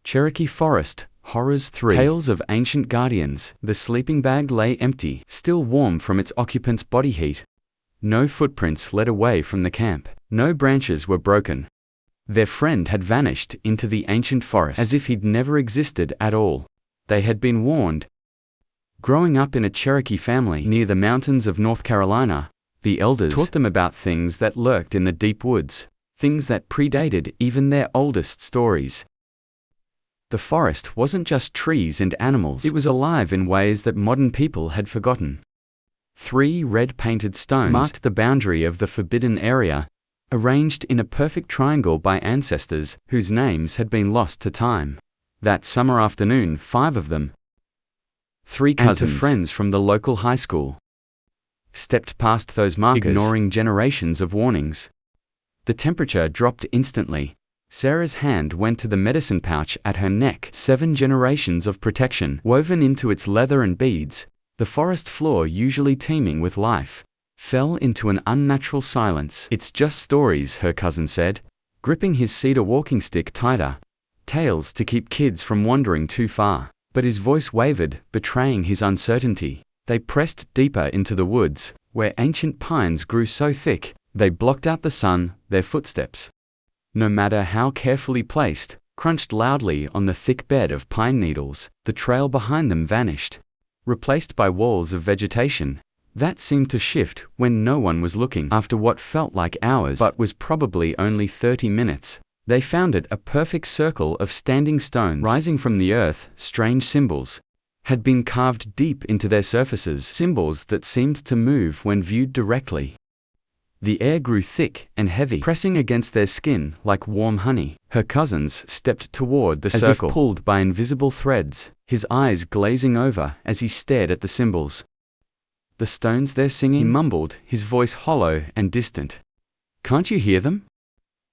Cherokee Forest, Horrors 3. Tales of Ancient Guardians. The sleeping bag lay empty, still warm from its occupant's body heat. No footprints led away from the camp. No branches were broken. Their friend had vanished into the ancient forest, as if he'd never existed at all. They had been warned. Growing up in a Cherokee family near the mountains of North Carolina, the elders taught them about things that lurked in the deep woods, things that predated even their oldest stories. The forest wasn't just trees and animals. It was alive in ways that modern people had forgotten. 3 red-painted stones marked the boundary of the forbidden area, arranged in a perfect triangle by ancestors whose names had been lost to time. That summer afternoon, 5 of them, 3 cousins and 2 friends from the local high school, stepped past those markers, ignoring generations of warnings. The temperature dropped instantly. Sarah's hand went to the medicine pouch at her neck. 7 generations of protection woven into its leather and beads. The forest floor, usually teeming with life, fell into an unnatural silence. "It's just stories," her cousin said, gripping his cedar walking stick tighter. "Tales to keep kids from wandering too far." But his voice wavered, betraying his uncertainty. They pressed deeper into the woods, where ancient pines grew so thick they blocked out the sun. Their footsteps, no matter how carefully placed, crunched loudly on the thick bed of pine needles. The trail behind them vanished, replaced by walls of vegetation that seemed to shift when no one was looking. After what felt like hours but was probably only 30 minutes, they found it a perfect circle of standing stones rising from the earth. Strange symbols had been carved deep into their surfaces, symbols that seemed to move when viewed directly. The air grew thick and heavy, pressing against their skin like warm honey. Her cousins stepped toward the circle, as if pulled by invisible threads, his eyes glazing over as he stared at the symbols. "The stones they're singing," he mumbled, his voice hollow and distant. "Can't you hear them?"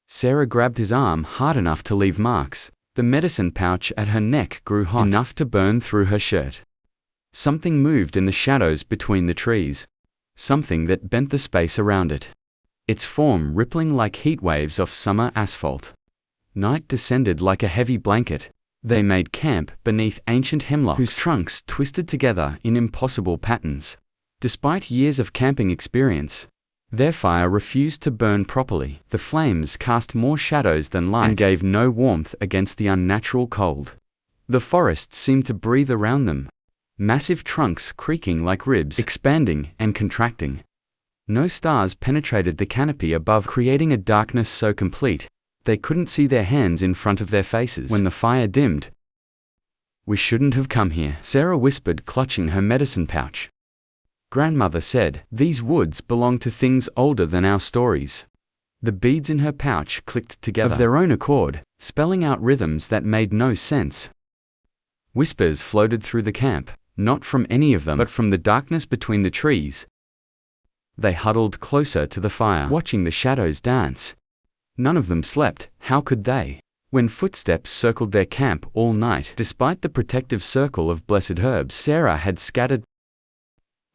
Sarah grabbed his arm hard enough to leave marks. The medicine pouch at her neck grew hot, enough to burn through her shirt. Something moved in the shadows between the trees, something that bent the space around it, its form rippling like heat waves off summer asphalt. Night descended like a heavy blanket. They made camp beneath ancient hemlocks whose trunks twisted together in impossible patterns. Despite years of camping experience, their fire refused to burn properly. The flames cast more shadows than light and gave no warmth against the unnatural cold. The forest seemed to breathe around them, massive trunks creaking like ribs, expanding and contracting. No stars penetrated the canopy above, creating a darkness so complete they couldn't see their hands in front of their faces. When the fire dimmed, "We shouldn't have come here," Sarah whispered, clutching her medicine pouch. "Grandmother said these woods belong to things older than our stories." The beads in her pouch clicked together of their own accord, spelling out rhythms that made no sense. Whispers floated through the camp, not from any of them, but from the darkness between the trees. They huddled closer to the fire, watching the shadows dance. None of them slept. How could they, when footsteps circled their camp all night? Despite the protective circle of blessed herbs Sarah had scattered,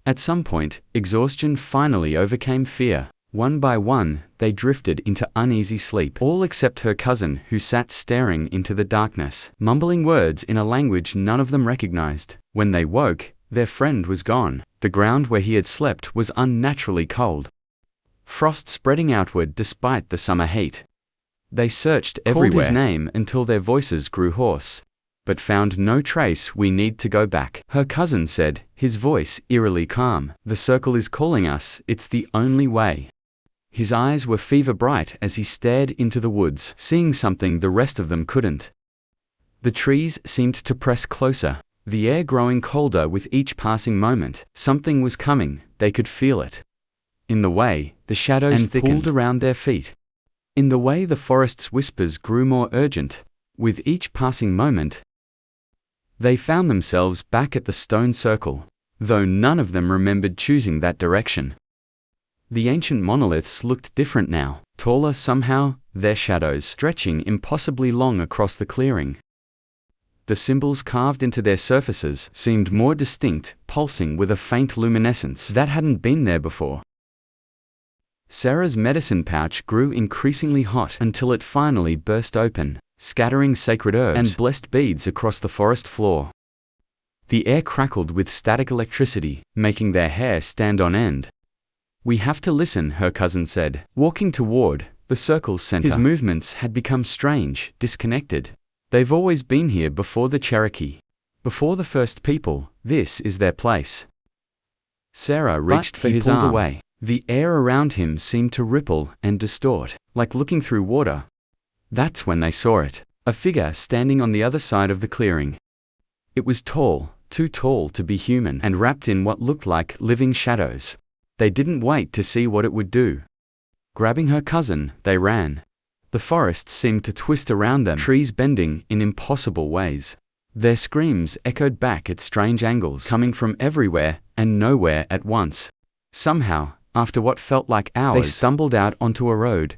at some point, exhaustion finally overcame fear. One by one, they drifted into uneasy sleep, all except her cousin, who sat staring into the darkness, mumbling words in a language none of them recognized. When they woke, their friend was gone. The ground where he had slept was unnaturally cold, frost spreading outward despite the summer heat. They searched everywhere, called his name until their voices grew hoarse, but found no trace. "We need to go back," her cousin said, his voice eerily calm. "The circle is calling us. It's the only way." His eyes were fever bright as he stared into the woods, seeing something the rest of them couldn't. The trees seemed to press closer, the air growing colder with each passing moment. Something was coming, they could feel it. In the way the shadows thickened around their feet. In the way the forest's whispers grew more urgent. With each passing moment, they found themselves back at the stone circle, though none of them remembered choosing that direction. The ancient monoliths looked different now, taller somehow, their shadows stretching impossibly long across the clearing. The symbols carved into their surfaces seemed more distinct, pulsing with a faint luminescence that hadn't been there before. Sarah's medicine pouch grew increasingly hot until it finally burst open. scattering sacred herbs and blessed beads across the forest floor. The air crackled with static electricity, making their hair stand on end. "We have to listen," her cousin said, walking toward the circle's center. His movements had become strange, disconnected. "They've always been here before the Cherokee. Before the first people, this is their place." Sarah reached for his arm. Away. The air around him seemed to ripple and distort, like looking through water. That's when they saw it, a figure standing on the other side of the clearing. It was tall, too tall to be human, and wrapped in what looked like living shadows. They didn't wait to see what it would do. Grabbing her cousin, they ran. The forest seemed to twist around them, trees bending in impossible ways. Their screams echoed back at strange angles, coming from everywhere and nowhere at once. Somehow, after what felt like hours, they stumbled out onto a road.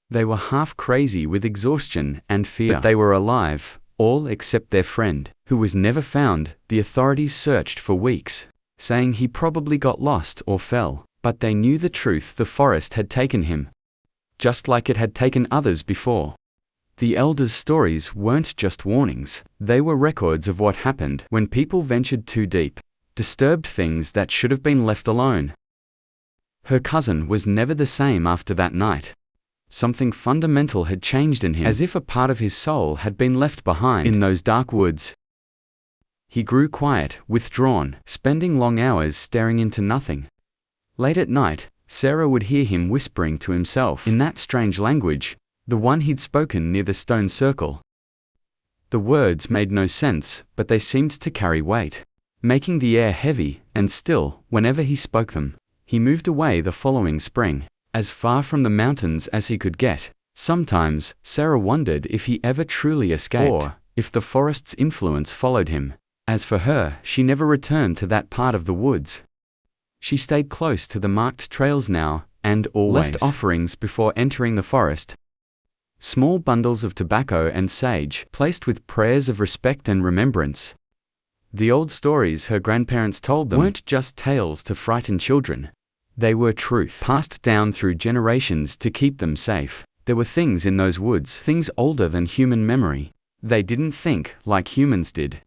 They were half crazy with exhaustion and fear, but they were alive, all except their friend, who was never found. The authorities searched for weeks, saying he probably got lost or fell, but they knew the truth: the forest had taken him, just like it had taken others before. The elders' stories weren't just warnings, they were records of what happened when people ventured too deep, disturbed things that should have been left alone. Her cousin was never the same after that night. Something fundamental had changed in him, as if a part of his soul had been left behind in those dark woods. He grew quiet, withdrawn, spending long hours staring into nothing. Late at night, Sarah would hear him whispering to himself in that strange language, the one he'd spoken near the stone circle. The words made no sense, but they seemed to carry weight, making the air heavy and still whenever he spoke them. He moved away the following spring, as far from the mountains as he could get. Sometimes, Sarah wondered if he ever truly escaped, or if the forest's influence followed him. As for her, she never returned to that part of the woods. She stayed close to the marked trails now, and always left offerings before entering the forest. Small bundles of tobacco and sage, placed with prayers of respect and remembrance. The old stories her grandparents told them weren't just tales to frighten children. They were truth, passed down through generations to keep them safe. There were things in those woods, things older than human memory. They didn't think like humans did.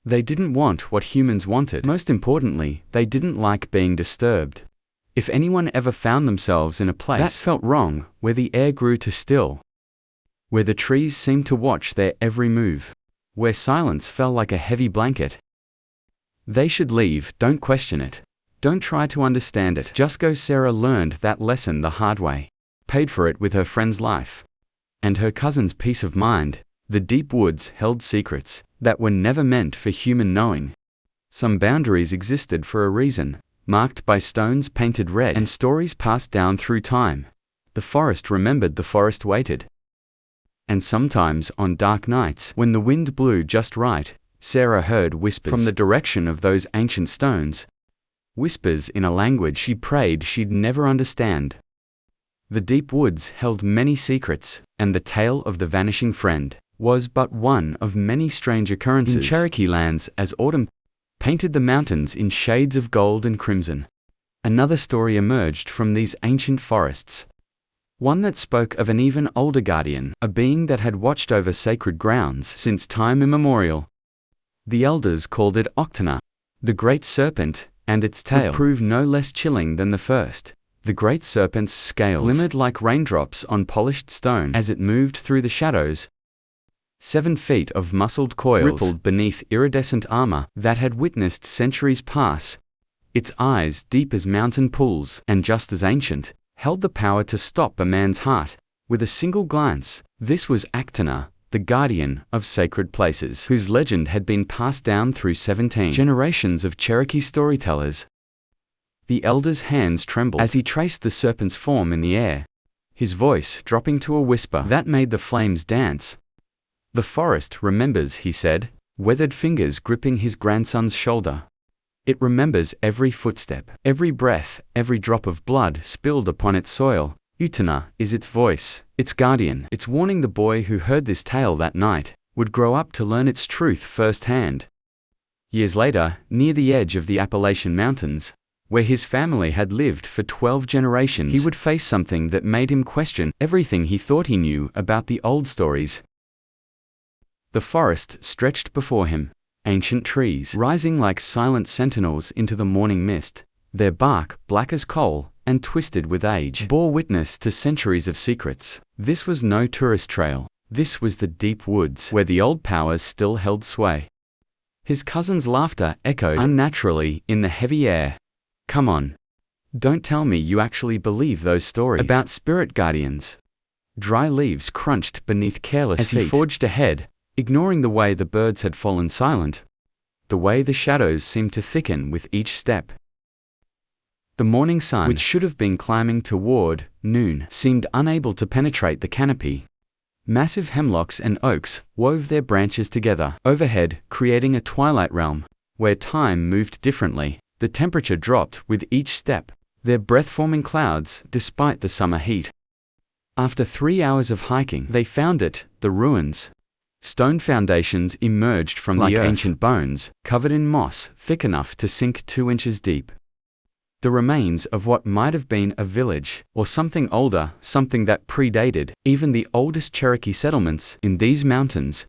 They didn't want what humans wanted. Most importantly, they didn't like being disturbed. If anyone ever found themselves in a place that felt wrong, where the air grew too still, where the trees seemed to watch their every move, where silence fell like a heavy blanket, they should leave. Don't question it. Don't try to understand it. Just go. Sarah learned that lesson the hard way, paid for it with her friend's life and her cousin's peace of mind. The deep woods held secrets that were never meant for human knowing. Some boundaries existed for a reason, marked by stones painted red and stories passed down through time. The forest remembered, the forest waited. And sometimes, on dark nights, when the wind blew just right, Sarah heard whispers from the direction of those ancient stones. Whispers in a language she prayed she'd never understand. The deep woods held many secrets, and the tale of the vanishing friend was but one of many strange occurrences in Cherokee lands as autumn painted the mountains in shades of gold and crimson. Another story emerged from these ancient forests. One that spoke of an even older guardian, a being that had watched over sacred grounds since time immemorial. The elders called it Octana, the great serpent, and its tail would prove no less chilling than the first. The great serpent's scales glimmered like raindrops on polished stone as it moved through the shadows. 7 feet of muscled coils rippled beneath iridescent armor that had witnessed centuries pass. Its eyes, deep as mountain pools and just as ancient, held the power to stop a man's heart with a single glance. This was Octana, the guardian of sacred places, whose legend had been passed down through 17 generations of Cherokee storytellers. The elder's hands trembled as he traced the serpent's form in the air, his voice dropping to a whisper that made the flames dance. "The forest remembers," he said, weathered fingers gripping his grandson's shoulder. "It remembers every footstep, every breath, every drop of blood spilled upon its soil. Octana is its voice, its guardian. It's warning the boy who heard this tale that night would grow up to learn its truth firsthand." Years later, near the edge of the Appalachian Mountains, where his family had lived for 12 generations, he would face something that made him question everything he thought he knew about the old stories. The forest stretched before him, ancient trees rising like silent sentinels into the morning mist, their bark black as coal and twisted with age, bore witness to centuries of secrets. This was no tourist trail. This was the deep woods where the old powers still held sway. His cousin's laughter echoed unnaturally in the heavy air. Come on. Don't tell me you actually believe those stories about spirit guardians. Dry leaves crunched beneath careless feet. As he forged ahead, ignoring the way the birds had fallen silent, the way the shadows seemed to thicken with each step. The morning sun, which should have been climbing toward noon, seemed unable to penetrate the canopy. Massive hemlocks and oaks wove their branches together overhead, creating a twilight realm where time moved differently. The temperature dropped with each step, their breath-forming clouds despite the summer heat. After 3 hours of hiking, they found it, the ruins. Stone foundations emerged from the earth, ancient bones, covered in moss thick enough to sink 2 inches deep. The remains of what might have been a village, or something older, something that predated even the oldest Cherokee settlements in these mountains.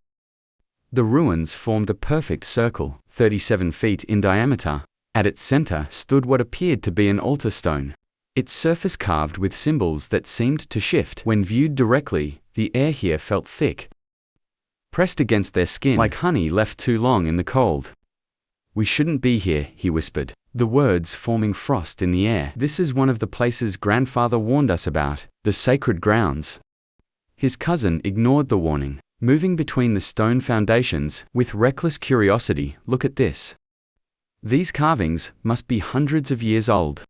The ruins formed a perfect circle, 37 feet in diameter. At its center stood what appeared to be an altar stone, its surface carved with symbols that seemed to shift when viewed directly. The air here felt thick, pressed against their skin like honey left too long in the cold. We shouldn't be here, he whispered, the words forming frost in the air. This is one of the places grandfather warned us about, the sacred grounds. His cousin ignored the warning, moving between the stone foundations with reckless curiosity. Look at this. These carvings must be hundreds of years old.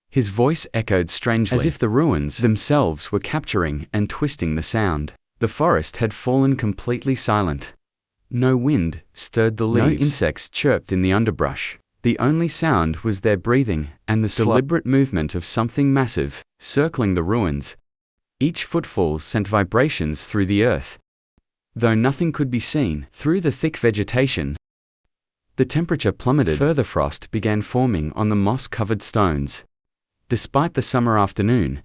His voice echoed strangely, as if the ruins themselves were capturing and twisting the sound. The forest had fallen completely silent. No wind stirred the leaves. No insects chirped in the underbrush. The only sound was their breathing and the deliberate movement of something massive, circling the ruins. Each footfall sent vibrations through the earth. Though nothing could be seen through the thick vegetation, the temperature plummeted. Further frost began forming on the moss-covered stones. Despite the summer afternoon,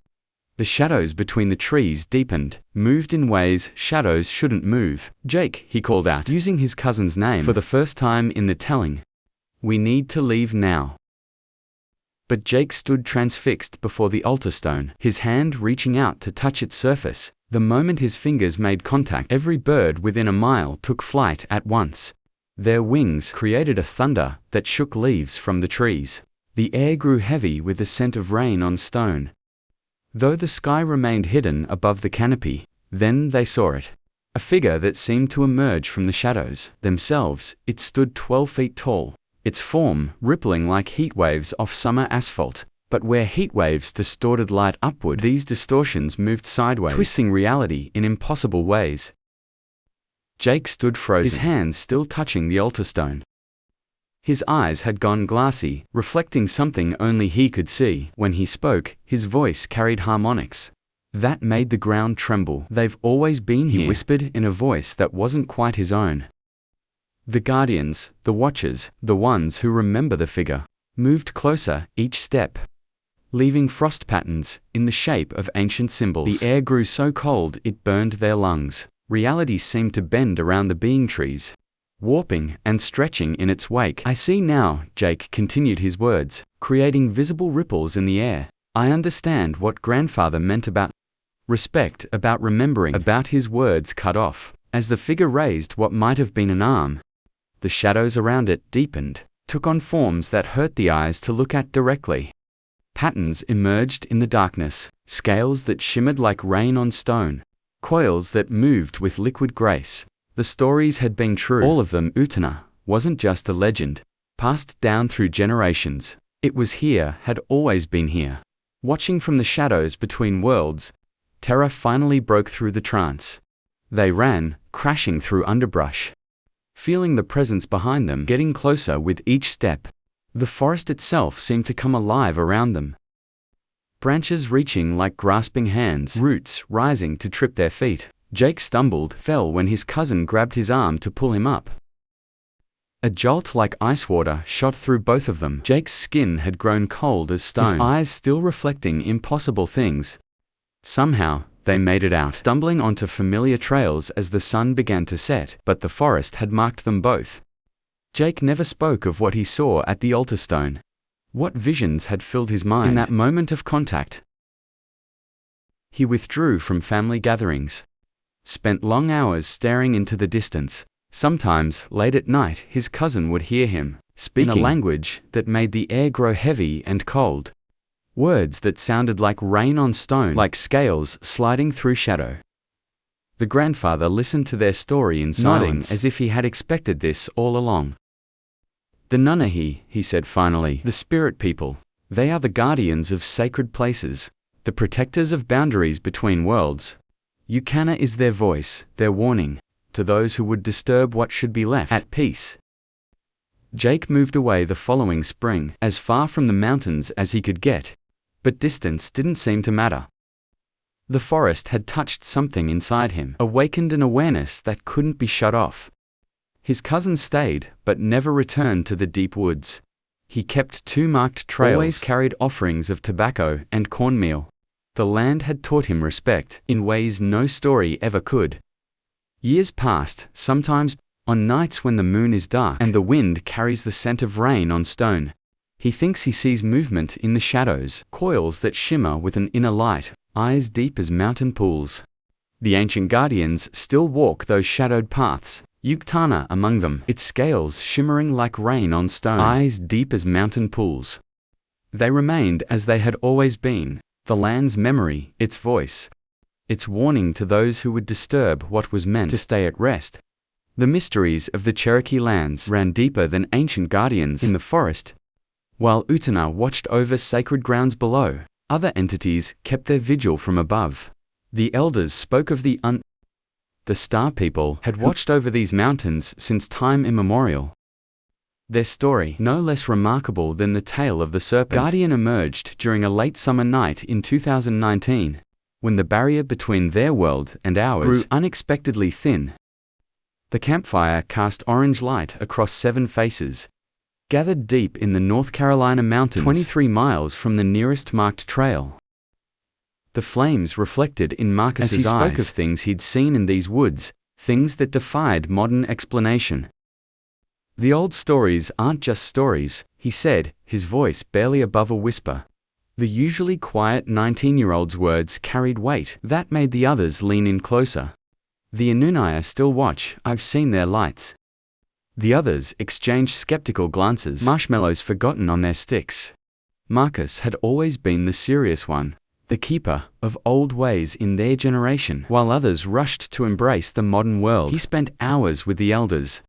the shadows between the trees deepened, moved in ways shadows shouldn't move. Jake, he called out, using his cousin's name for the first time in the telling. We need to leave now. But Jake stood transfixed before the altar stone, his hand reaching out to touch its surface. The moment his fingers made contact, every bird within a mile took flight at once. Their wings created a thunder that shook leaves from the trees. The air grew heavy with the scent of rain on stone. Though the sky remained hidden above the canopy, then they saw it. A figure that seemed to emerge from the shadows themselves. It stood 12 feet tall, its form rippling like heat waves off summer asphalt. But where heat waves distorted light upward, these distortions moved sideways, twisting reality in impossible ways. Jake stood frozen, his hands still touching the altar stone. His eyes had gone glassy, reflecting something only he could see. When he spoke, his voice carried harmonics that made the ground tremble. They've always been here, he whispered in a voice that wasn't quite his own. The guardians, the watchers, the ones who remember the figure, moved closer each step, leaving frost patterns in the shape of ancient symbols. The air grew so cold it burned their lungs. Reality seemed to bend around the being trees, warping and stretching in its wake. I see now, Jake continued his words, creating visible ripples in the air. I understand what grandfather meant about respect, about remembering, about his words cut off. As the figure raised what might have been an arm, the shadows around it deepened, took on forms that hurt the eyes to look at directly. Patterns emerged in the darkness, scales that shimmered like rain on stone, coils that moved with liquid grace. The stories had been true. All of them. Utana wasn't just a legend, passed down through generations. It was here, had always been here. Watching from the shadows between worlds, terror finally broke through the trance. They ran, crashing through underbrush, feeling the presence behind them, getting closer with each step. The forest itself seemed to come alive around them. Branches reaching like grasping hands, roots rising to trip their feet. Jake stumbled, fell when his cousin grabbed his arm to pull him up. A jolt like ice water shot through both of them. Jake's skin had grown cold as stone, his eyes still reflecting impossible things. Somehow, They made it out, stumbling onto familiar trails as the sun began to set, but the forest had marked them both. Jake never spoke of what he saw at the altar stone. What visions had filled his mind in that moment of contact? He withdrew from family gatherings, spent long hours staring into the distance. Sometimes, late at night, his cousin would hear him, speaking in a language that made the air grow heavy and cold. Words that sounded like rain on stone, like scales sliding through shadow. The grandfather listened to their story in silence, as if he had expected this all along. The Nunahi, he said finally, the spirit people. They are the guardians of sacred places, the protectors of boundaries between worlds. Yukana is their voice, their warning, to those who would disturb what should be left at peace. Jake moved away the following spring, as far from the mountains as he could get. But distance didn't seem to matter. The forest had touched something inside him, awakened an awareness that couldn't be shut off. His cousin stayed, but never returned to the deep woods. He kept 2 marked trails, always carried offerings of tobacco and cornmeal. The land had taught him respect, in ways no story ever could. Years passed, sometimes on nights when the moon is dark and the wind carries the scent of rain on stone. He thinks he sees movement in the shadows, coils that shimmer with an inner light, eyes deep as mountain pools. The ancient guardians still walk those shadowed paths, Yuktana among them, its scales shimmering like rain on stone, eyes deep as mountain pools. They remained as they had always been, the land's memory, its voice, its warning to those who would disturb what was meant to stay at rest. The mysteries of the Cherokee lands ran deeper than ancient guardians in the forest. While Utana watched over sacred grounds below, other entities kept their vigil from above. The elders spoke of the Star People had watched over these mountains since time immemorial. Their story, no less remarkable than the tale of the serpent guardian, emerged during a late summer night in 2019, when the barrier between their world and ours grew unexpectedly thin. The campfire cast orange light across 7 faces, gathered deep in the North Carolina mountains, 23 miles from the nearest marked trail. The flames reflected in Marcus's eyes as he spoke of things he'd seen in these woods, things that defied modern explanation. The old stories aren't just stories, he said, his voice barely above a whisper. The usually quiet 19-year-old's words carried weight that made the others lean in closer. The Anunaya still watch, I've seen their lights. The others exchanged skeptical glances, marshmallows forgotten on their sticks. Marcus had always been the serious one, the keeper of old ways in their generation, while others rushed to embrace the modern world. He spent hours with the elders,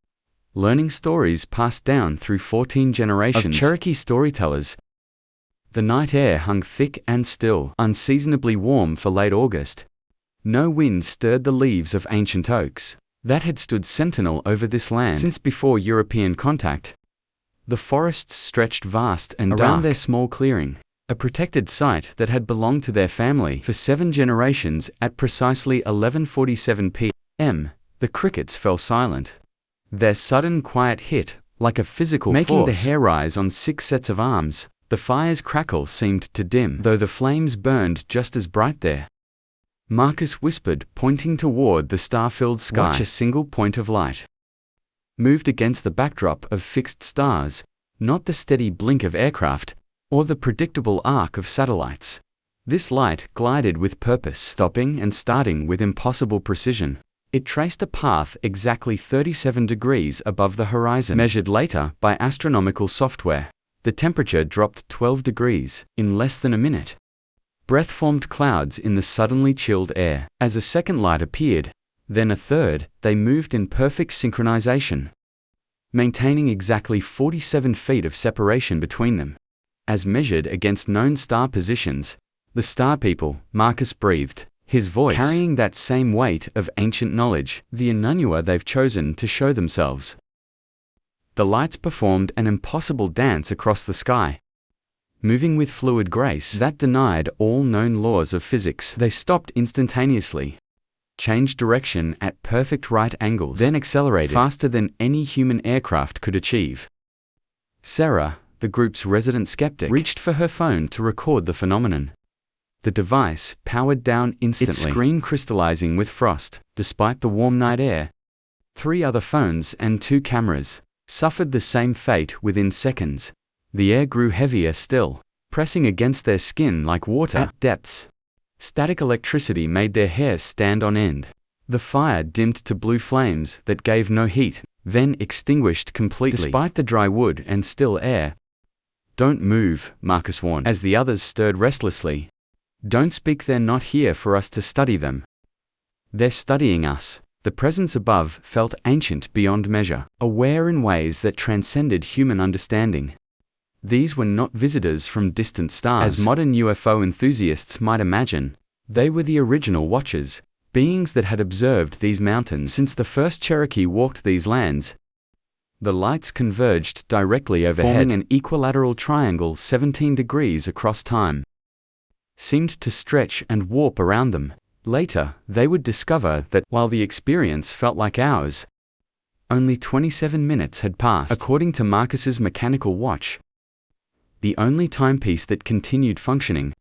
learning stories passed down through 14 generations of Cherokee storytellers. The night air hung thick and still, unseasonably warm for late August. No wind stirred the leaves of ancient oaks that had stood sentinel over this land since before European contact. The forests stretched vast and around their small clearing, a protected site that had belonged to their family for 7 generations. At precisely 11:47 p.m., the crickets fell silent. Their sudden quiet hit, like a physical force, making the hair rise on 6 sets of arms. The fire's crackle seemed to dim, though the flames burned just as bright there. Marcus whispered, pointing toward the star-filled sky. Watch a single point of light, moved against the backdrop of fixed stars, not the steady blink of aircraft, or the predictable arc of satellites. This light glided with purpose, stopping and starting with impossible precision. It traced a path exactly 37 degrees above the horizon. Measured later by astronomical software, the temperature dropped 12 degrees in less than a minute. Breath-formed clouds in the suddenly chilled air. As a second light appeared, then a third, they moved in perfect synchronization, maintaining exactly 47 feet of separation between them. As measured against known star positions, the Star People, Marcus breathed, his voice carrying that same weight of ancient knowledge, the Anunua they've chosen to show themselves. The lights performed an impossible dance across the sky, moving with fluid grace that denied all known laws of physics. They stopped instantaneously, changed direction at perfect right angles, then accelerated faster than any human aircraft could achieve. Sarah, the group's resident skeptic, reached for her phone to record the phenomenon. The device powered down instantly, its screen crystallizing with frost. Despite the warm night air, 3 other phones and 2 cameras suffered the same fate within seconds. The air grew heavier still, pressing against their skin like water at depths. Static electricity made their hair stand on end. The fire dimmed to blue flames that gave no heat, then extinguished completely. Despite the dry wood and still air. "Don't move," Marcus warned, as the others stirred restlessly. "Don't speak, they're not here for us to study them. They're studying us." The presence above felt ancient beyond measure, aware in ways that transcended human understanding. These were not visitors from distant stars, as modern UFO enthusiasts might imagine. They were the original watchers, beings that had observed these mountains since the first Cherokee walked these lands. The lights converged directly overhead, forming an equilateral triangle 17 degrees across time. Seemed to stretch and warp around them. Later, they would discover that, while the experience felt like hours, only 27 minutes had passed, according to Marcus's mechanical watch. The only timepiece that continued functioning.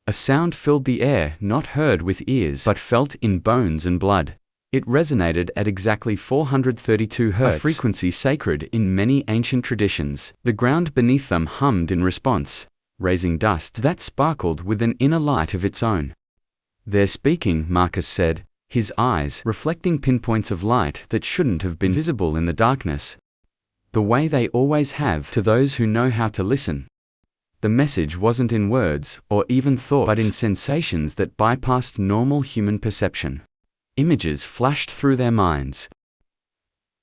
A sound filled the air, not heard with ears, but felt in bones and blood. It resonated at exactly 432 Hz, a frequency sacred in many ancient traditions. The ground beneath them hummed in response, raising dust that sparkled with an inner light of its own. "They're speaking," Marcus said, his eyes reflecting pinpoints of light that shouldn't have been visible in the darkness. The way they always have to those who know how to listen. The message wasn't in words or even thoughts, but in sensations that bypassed normal human perception. Images flashed through their minds.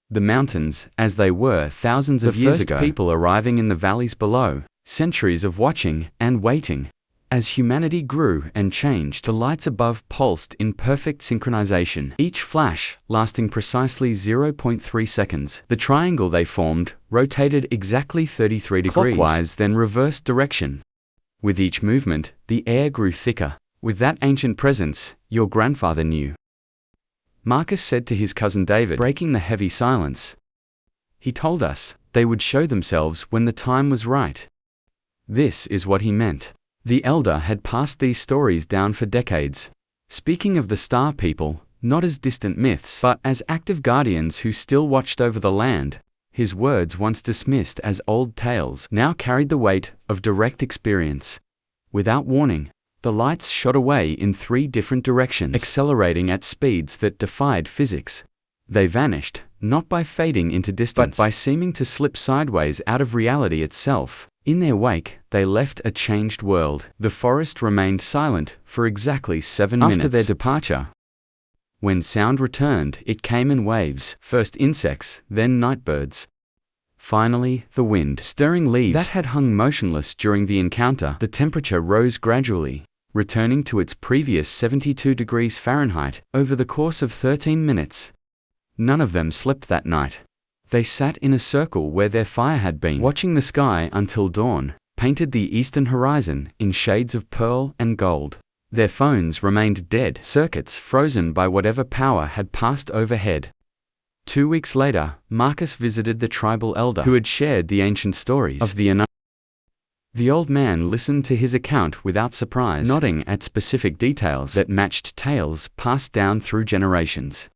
The mountains, as they were thousands of years ago, people arriving in the valleys below, centuries of watching and waiting. As humanity grew and changed, the lights above pulsed in perfect synchronization, each flash lasting precisely 0.3 seconds. The triangle they formed rotated exactly 33 degrees clockwise, then reversed direction. With each movement, the air grew thicker. "With that ancient presence, your grandfather knew," Marcus said to his cousin David, breaking the heavy silence. "He told us they would show themselves when the time was right." This is what he meant. The elder had passed these stories down for decades, speaking of the star people, not as distant myths, but as active guardians who still watched over the land. His words, once dismissed as old tales, now carried the weight of direct experience. Without warning, the lights shot away in 3 different directions, accelerating at speeds that defied physics. They vanished, not by fading into distance, but by seeming to slip sideways out of reality itself. In their wake, they left a changed world. The forest remained silent for exactly 7 minutes after their departure. When sound returned, it came in waves, first insects, then nightbirds. Finally, the wind, stirring leaves that had hung motionless during the encounter. The temperature rose gradually, returning to its previous 72 degrees Fahrenheit over the course of 13 minutes. None of them slept that night. They sat in a circle where their fire had been, watching the sky until dawn painted the eastern horizon in shades of pearl and gold. Their phones remained dead, circuits frozen by whatever power had passed overhead. 2 weeks later, Marcus visited the tribal elder who had shared the ancient stories of the unknown. The old man listened to his account without surprise, nodding at specific details that matched tales passed down through generations.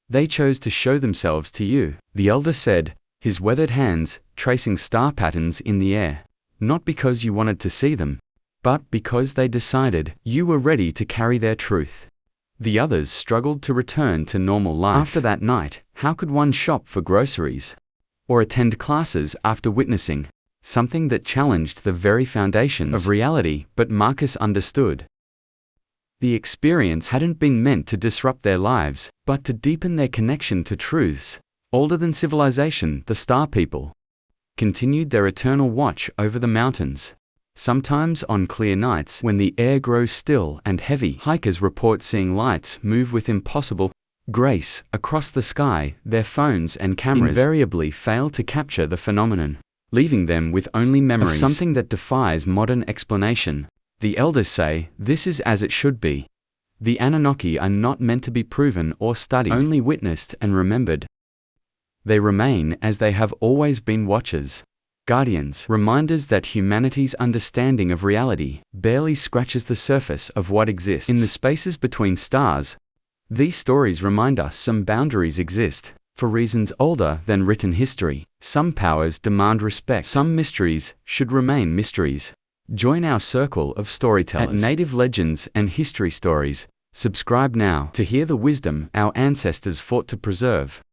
"They chose to show themselves to you," the elder said, his weathered hands tracing star patterns in the air. "Not because you wanted to see them, but because they decided you were ready to carry their truth." The others struggled to return to normal life. After that night, how could one shop for groceries or attend classes after witnessing something that challenged the very foundations of reality? But Marcus understood. The experience hadn't been meant to disrupt their lives, but to deepen their connection to truths older than civilization. The star people continued their eternal watch over the mountains. Sometimes on clear nights, when the air grows still and heavy, hikers report seeing lights move with impossible grace across the sky. Their phones and cameras invariably fail to capture the phenomenon, leaving them with only memories of something that defies modern explanation. The elders say, this is as it should be. The Anunnaki are not meant to be proven or studied, only witnessed and remembered. They remain as they have always been, watchers. Guardians, reminders that humanity's understanding of reality barely scratches the surface of what exists in the spaces between stars. These stories remind us some boundaries exist, for reasons older than written history. Some powers demand respect. Some mysteries should remain mysteries. Join our circle of storytellers at Native Legends and History Stories. Subscribe now to hear the wisdom our ancestors fought to preserve.